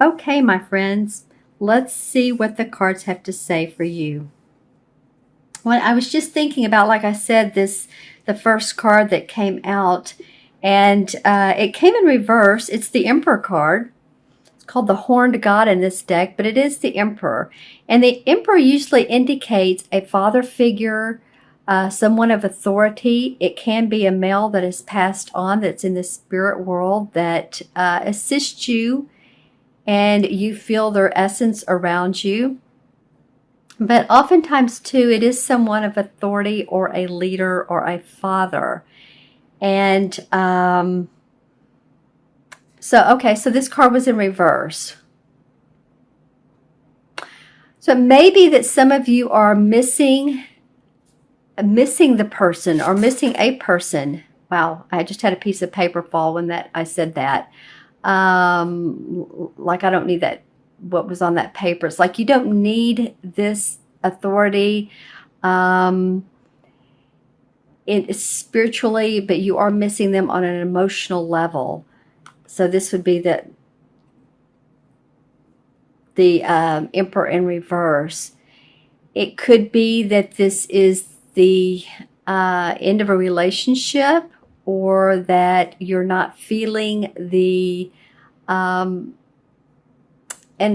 Okay, my friends, let's see what the cards have to say for you. Well, I was just thinking about, like I said, the first card that came out, and it came in reverse. It's the Emperor card. It's called the Horned God in this deck, but it is the Emperor. And the Emperor usually indicates a father figure, someone of authority. It can be a male that is passed on, that's in the spirit world, that assists you, and you feel their essence around you. But oftentimes, too, it is someone of authority or a leader or a father. And so this card was in reverse. So it may be that some of you are missing the person or missing a person. Wow, I just had a piece of paper fall when I said that. Like I don't need that, what was on that paper. It's like you don't need this authority spiritually, but you are missing them on an emotional level. So this would be the Emperor in reverse. It could be that this is the end of a relationship, or that you're not feeling the and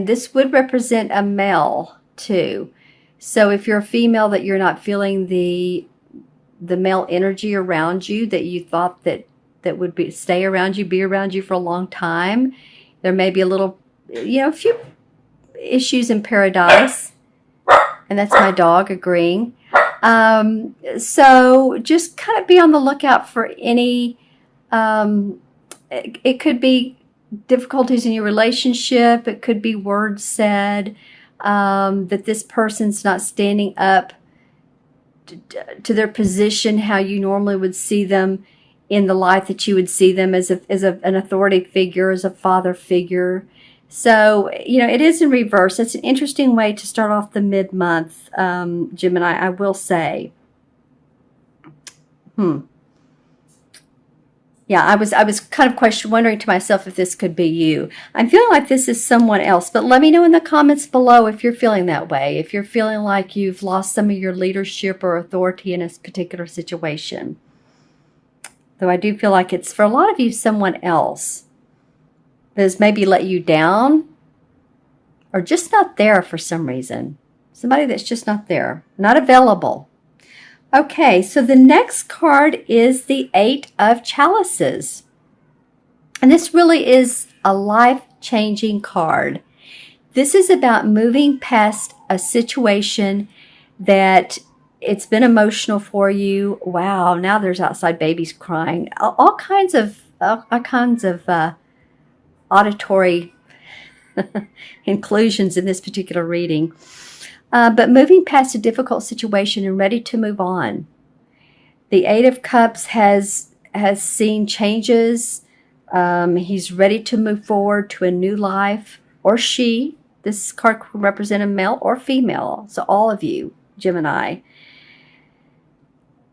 this would represent a male too. So if you're a female, that you're not feeling the male energy around you that you thought that would stay around you, be around you for a long time. There may be a little, a few issues in paradise. And that's my dog agreeing. So just kind of be on the lookout for any, it could be difficulties in your relationship. It could be words said, that this person's not standing up to their position how you normally would see them, in the light that you would see them as an authority figure, as a father figure. So, it is in reverse. It's an interesting way to start off the mid-month, Gemini, I will say. Yeah, I was kind of wondering to myself if this could be you. I'm feeling like this is someone else, but let me know in the comments below if you're feeling that way, if you're feeling like you've lost some of your leadership or authority in a particular situation. Though I do feel like it's, for a lot of you, someone else that has maybe let you down, or just not there for some reason. Somebody that's just not there, not available. Okay, so the next card is the Eight of Chalices. And this really is a life-changing card. This is about moving past a situation that it's been emotional for you. Wow, now there's outside babies crying. All kinds of auditory inclusions in this particular reading. But moving past a difficult situation and ready to move on. The Eight of Cups has seen changes. He's ready to move forward to a new life, or she. This card could represent a male or female. So all of you, Gemini.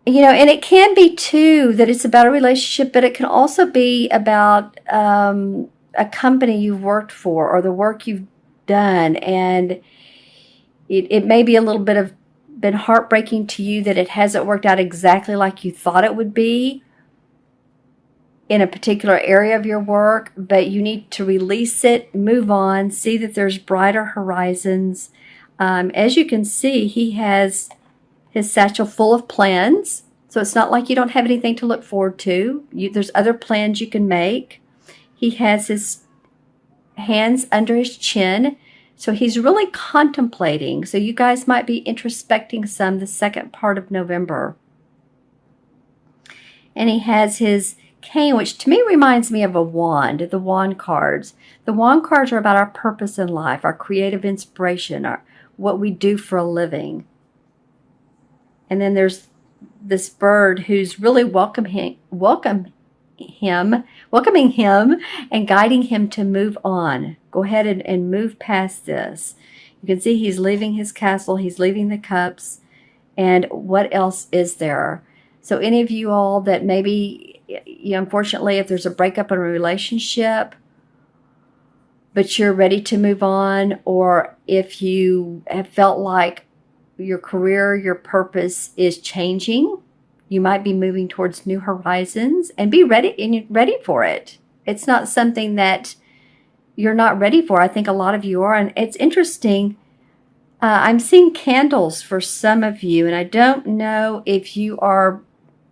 And it can be too that it's about a relationship, but it can also be about a company you've worked for, or the work you've done, and it may be a little bit of been heartbreaking to you that it hasn't worked out exactly like you thought it would be in a particular area of your work, but you need to release it, move on, see that there's brighter horizons. As you can see, he has his satchel full of plans, so it's not like you don't have anything to look forward to. There's other plans you can make. He has his hands under his chin, so he's really contemplating. So you guys might be introspecting some the second part of November. And he has his cane, which to me reminds me of a wand, the wand cards. The wand cards are about our purpose in life, our creative inspiration, what we do for a living. And then there's this bird who's really welcoming him and guiding him to move on. Go ahead and move past this. You can see he's leaving his castle, he's leaving the cups, and what else is there? So any of you all that maybe, unfortunately, if there's a breakup in a relationship, but you're ready to move on, or if you have felt like your career, your purpose is changing, you might be moving towards new horizons, and be ready, and you're ready for it. It's not something that you're not ready for. I think a lot of you are, and it's interesting. I'm seeing candles for some of you, and I don't know if you are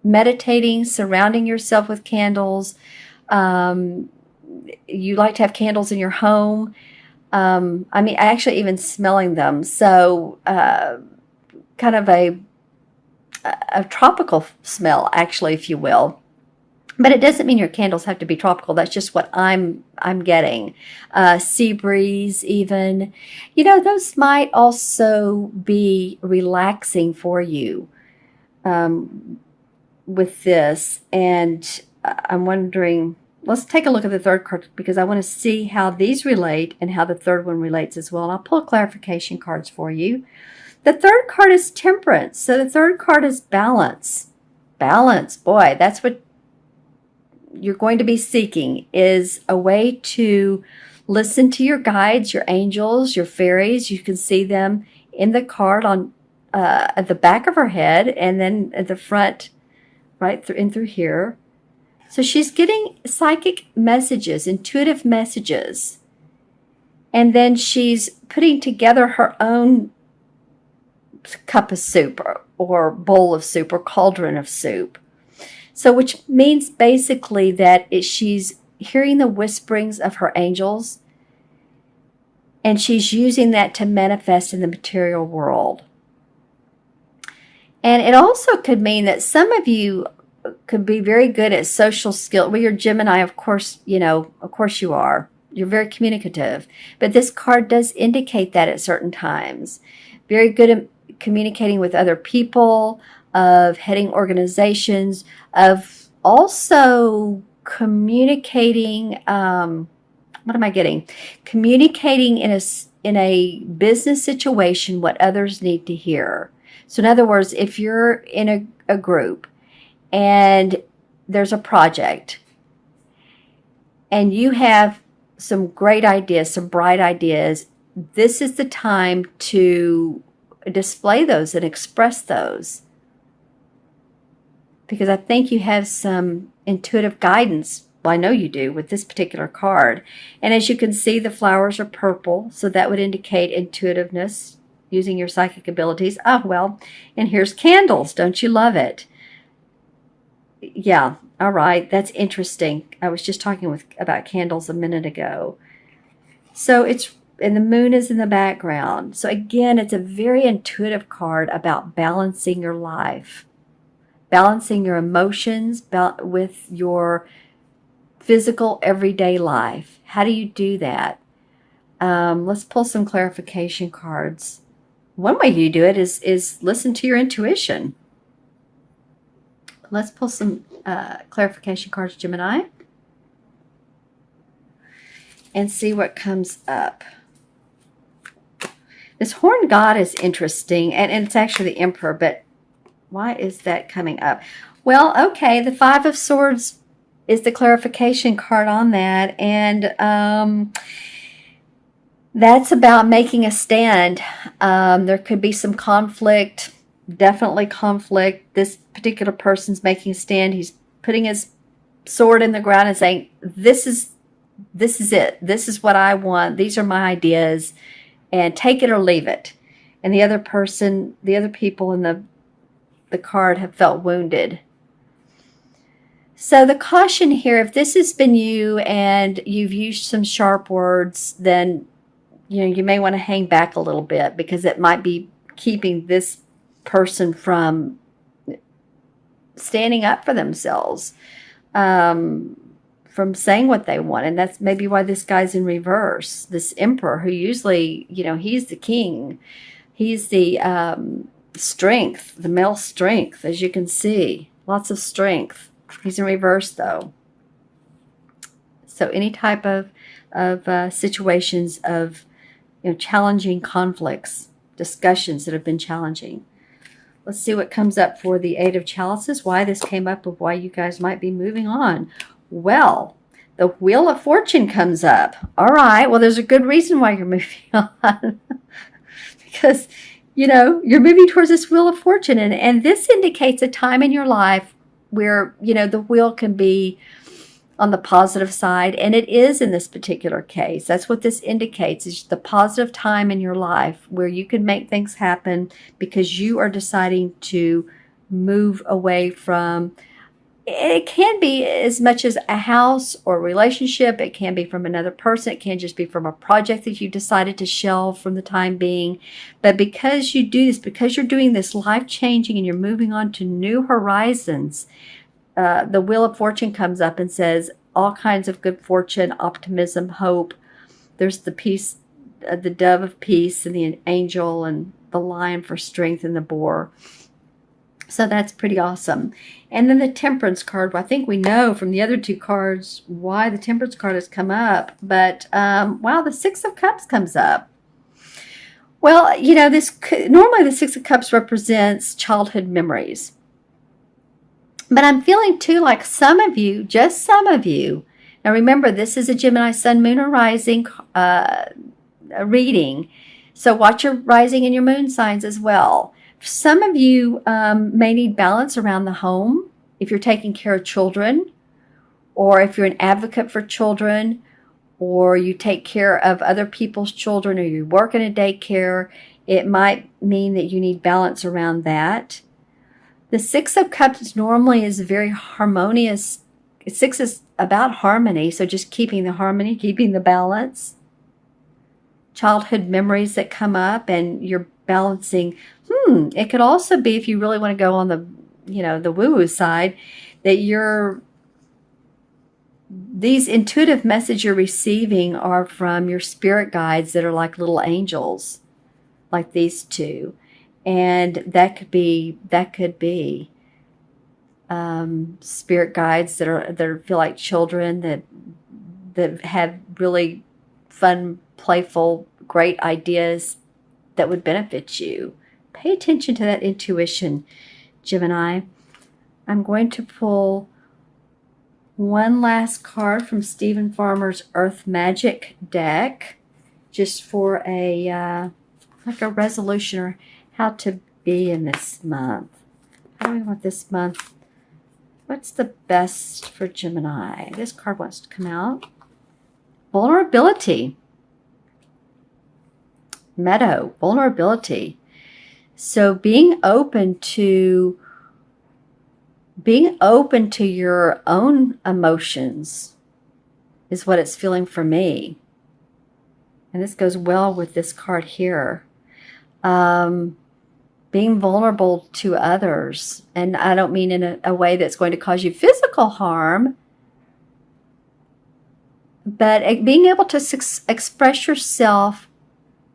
meditating, surrounding yourself with candles. Um, you like to have candles in your home. I mean, actually even smelling them. So kind of a tropical smell, actually, if you will. But it doesn't mean your candles have to be tropical. That's just what I'm getting. Sea breeze, even. You know, those might also be relaxing for you with this. And I'm wondering, let's take a look at the third card, because I want to see how these relate and how the third one relates as well. And I'll pull clarification cards for you. The third card is temperance. So the third card is balance. Balance, boy, that's what you're going to be seeking, is a way to listen to your guides, your angels, your fairies. You can see them in the card on at the back of her head, and then at the front, right through here. So she's getting psychic messages, intuitive messages, and then she's putting together her own cup of soup, or bowl of soup, or cauldron of soup. So which means basically that she's hearing the whisperings of her angels, and she's using that to manifest in the material world. And it also could mean that some of you could be very good at social skill. Well, you're Gemini, of course, of course you are. You're very communicative. But this card does indicate that at certain times. Very good at communicating with other people, of heading organizations, of also communicating, what am I getting? Communicating in a business situation what others need to hear. So in other words, if you're in a group and there's a project and you have some great ideas, some bright ideas, this is the time to display those and express those. Because I think you have some intuitive guidance. Well, I know you do with this particular card. And as you can see, the flowers are purple, so that would indicate intuitiveness, using your psychic abilities. Ah, well, and here's candles. Don't you love it? Yeah, all right, that's interesting. I was just talking about candles a minute ago. So and the moon is in the background. So again, it's a very intuitive card about balancing your life. Balancing your emotions with your physical everyday life. How do you do that? Let's pull some clarification cards. One way you do it is listen to your intuition. Let's pull some clarification cards, Gemini, and see what comes up. This horned god is interesting, and it's actually the Emperor, but why is that coming up? Well, okay, the Five of Swords is the clarification card on that, and that's about making a stand. There could be some conflict, definitely conflict. This particular person's making a stand. He's putting his sword in the ground and saying, this is it. This is what I want. These are my ideas, and take it or leave it. And the other people in the card have felt wounded. So the caution here, if this has been you and you've used some sharp words, then you may want to hang back a little bit, because it might be keeping this person from standing up for themselves, from saying what they want. And that's maybe why this guy's in reverse, this Emperor, who usually, he's the king. He's the strength, the male strength, as you can see. Lots of strength. He's in reverse, though. So any type of situations of challenging conflicts, discussions that have been challenging. Let's see what comes up for the Eight of Chalices, why this came up, of why you guys might be moving on. Well, The Wheel of Fortune comes up. All right, well, there's a good reason why you're moving on. Because, you're moving towards this Wheel of Fortune. And this indicates a time in your life where, the wheel can be on the positive side. And it is in this particular case. That's what this indicates, is the positive time in your life where you can make things happen because you are deciding to move away from. It can be as much as a house or a relationship. It can be from another person. It can just be from a project that you decided to shelve from the time being. But because you do this, because you're doing this life-changing and you're moving on to new horizons, the Wheel of Fortune comes up and says all kinds of good fortune, optimism, hope. There's the peace, the dove of peace, and the angel, and the lion for strength, and the boar. So that's pretty awesome. And then the Temperance card. Well, I think we know from the other two cards why the Temperance card has come up. But, wow, the Six of Cups comes up. Well, normally the Six of Cups represents childhood memories. But I'm feeling, too, like some of you, just some of you. Now, remember, this is a Gemini Sun, Moon, or Rising reading. So watch your rising and your moon signs as well. Some of you may need balance around the home if you're taking care of children, or if you're an advocate for children, or you take care of other people's children, or you work in a daycare. It might mean that you need balance around that. The Six of Cups normally is very harmonious. Six is about harmony, so just keeping the harmony, keeping the balance. Childhood memories that come up and you're balancing. It could also be, if you really want to go on the, the woo-woo side, that these intuitive messages you're receiving are from your spirit guides that are like little angels, like these two. And that could be spirit guides that feel like children that have really fun, playful, great ideas that would benefit you. Pay attention to that intuition, Gemini. I'm going to pull one last card from Stephen Farmer's Earth Magic deck, just for like a resolution or how to be in this month. How do we want this month? What's the best for Gemini? This card wants to come out. Vulnerability. Meadow, vulnerability. So being open to your own emotions is what it's feeling for me. And this goes well with this card here. Being vulnerable to others. And I don't mean in a way that's going to cause you physical harm, but being able to express yourself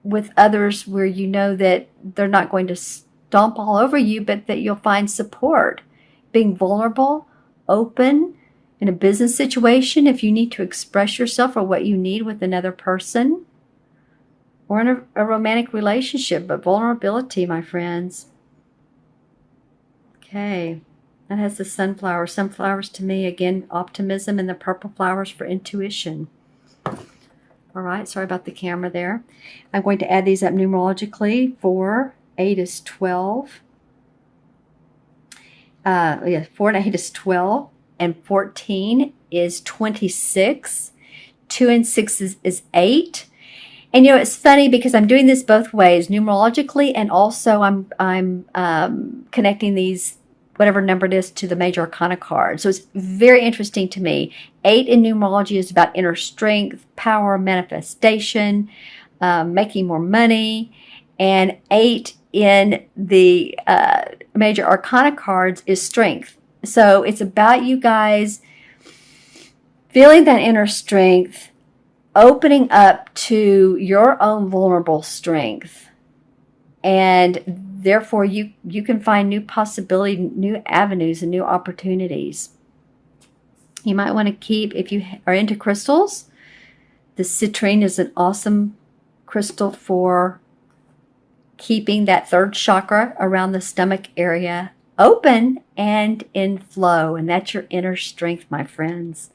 with others where you know that they're not going to stomp all over you, but that you'll find support. Being vulnerable, open in a business situation, if you need to express yourself or what you need with another person, or in a romantic relationship. But vulnerability, my friends. Okay, that has the sunflower. Sunflowers to me, again, optimism, and the purple flowers for intuition. All right, sorry about the camera there. I'm going to add these up numerologically. 4, 8 is 12. 4 and 8 is 12. And 14 is 26. 2 and 6 is 8. And it's funny because I'm doing this both ways, numerologically, and also I'm connecting these, whatever number it is, to the major arcana card. So it's very interesting to me. 8 in numerology is about inner strength, power, manifestation, making more money. And 8 in the major arcana cards is strength. So it's about you guys feeling that inner strength, opening up to your own vulnerable strength. And therefore, you can find new possibility, new avenues, and new opportunities. You might want to keep, if you are into crystals, the citrine is an awesome crystal for keeping that third chakra around the stomach area open and in flow. And that's your inner strength, my friends.